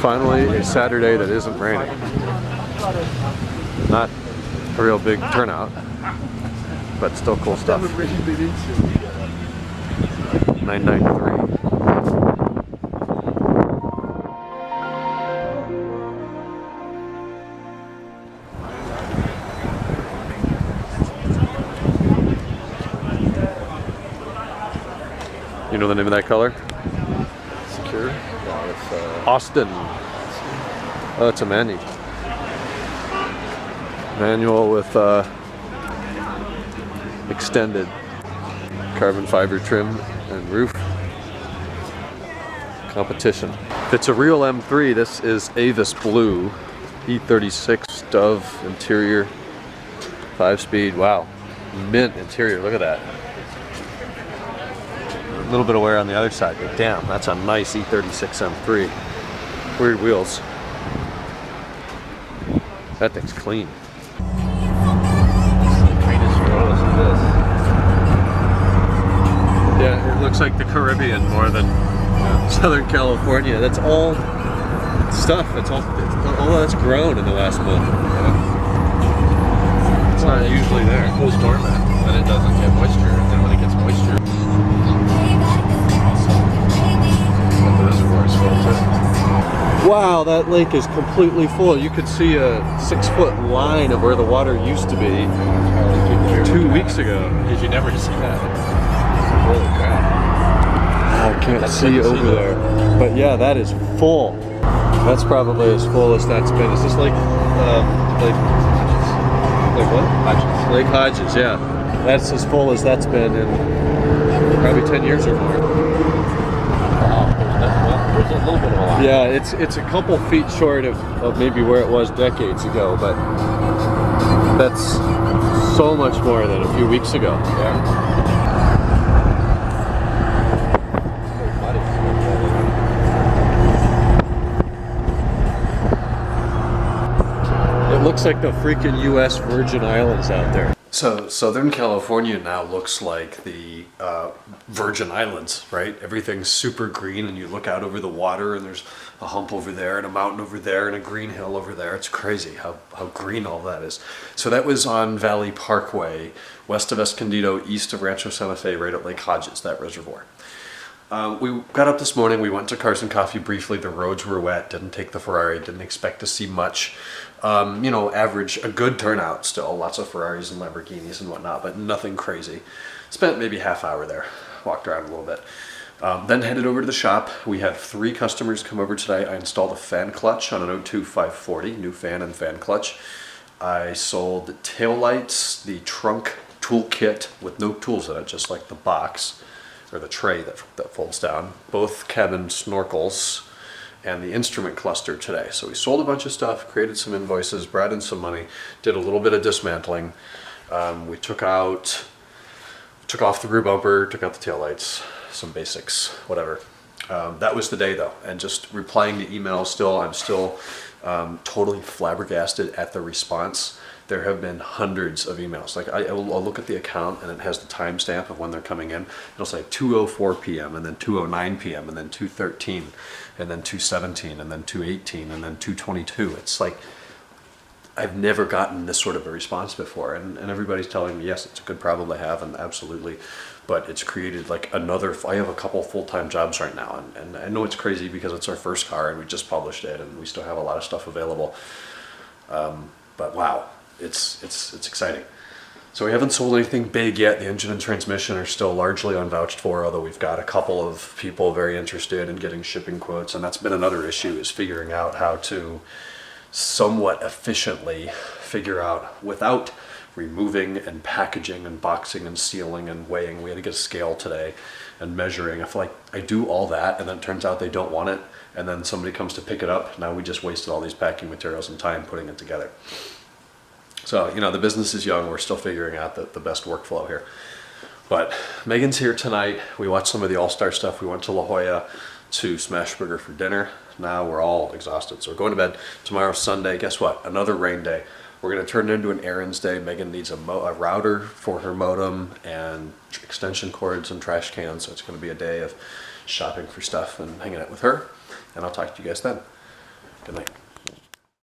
Finally, a Saturday that isn't raining. Not a real big turnout, but still cool stuff. 993. You know the name of that color? Secure? No, it's Austin. Oh, it's a manual. Manual with extended carbon fiber trim and roof. Competition. If it's a real M3, this is Avis Blue. E36 Dove interior. 5-speed. Wow. Mint interior. Look at that. A little bit of wear on the other side, but damn, that's a nice E36 M3. Weird wheels. That thing's clean. Yeah, it looks like the Caribbean more than Southern California. That's all stuff. All that's grown in the last month. It's not usually there. It goes dormant, and it doesn't get moisture. And then when it gets moisture, the reservoir is full too. Wow, that lake is completely full. You could see a 6-foot line of where the water used to be 2 weeks ago. Did you never see that? Holy crap. I can't see over there. But yeah, that is full. That's probably as full as that's been. Is this like what? Hodges. Lake Hodges, yeah. That's as full as that's been in probably 10 years or more. Wow, there's a little bit of a line. Yeah, it's a couple feet short of maybe where it was decades ago, but that's so much more than a few weeks ago. Yeah. It looks like the freaking U.S. Virgin Islands out there. So Southern California now looks like the Virgin Islands, right? Everything's super green, and you look out over the water, and there's a hump over there, and a mountain over there, and a green hill over there. It's crazy how green all that is. So that was on Valley Parkway, west of Escondido, east of Rancho Santa Fe, right at Lake Hodges, that reservoir. We got up this morning, we went to Carson Coffee briefly. The roads were wet, didn't take the Ferrari, didn't expect to see much. You know, average, a good turnout still, lots of Ferraris and Lamborghinis and whatnot, but nothing crazy. Spent maybe half hour there, walked around a little bit. Then headed over to the shop. We had 3 customers come over today. I installed a fan clutch on an 02 540, new fan and fan clutch. I sold taillights, the trunk tool kit with no tools in it, just like the box, or the tray that folds down, both cabin snorkels, and the instrument cluster today. So we sold a bunch of stuff, created some invoices, brought in some money, did a little bit of dismantling. We took off the rear bumper, took out the taillights, some basics, whatever. That was the day though, and just replying to emails still, I'm still totally flabbergasted at the response. There have been hundreds of emails. Like I'll look at the account and it has the timestamp of when they're coming in. It'll say 2:04 p.m. and then 2:09 p.m. and then 2:13 and then 2:17 and then 2:18 and then 2:22. It's like I've never gotten this sort of a response before, and everybody's telling me yes, it's a good problem to have, and absolutely, but it's created like another. I have a couple full-time jobs right now, and I know it's crazy because it's our first car and we just published it and we still have a lot of stuff available. But wow. It's exciting. So we haven't sold anything big yet. The engine and transmission are still largely unvouched for, although we've got a couple of people very interested in getting shipping quotes, and that's been another issue, is figuring out how to somewhat efficiently figure out without removing and packaging and boxing and sealing and weighing. We had to get a scale today and measuring. I feel like I do all that and then it turns out they don't want it, and then somebody comes to pick it up. Now we just wasted all these packing materials and time putting it together. So, you know, the business is young. We're still figuring out the best workflow here. But Megan's here tonight. We watched some of the All-Star stuff. We went to La Jolla to Smashburger for dinner. Now we're all exhausted. So we're going to bed. Tomorrow's Sunday. Guess what? Another rain day. We're going to turn it into an errands day. Megan needs a router for her modem and extension cords and trash cans. So it's going to be a day of shopping for stuff and hanging out with her. And I'll talk to you guys then. Good night.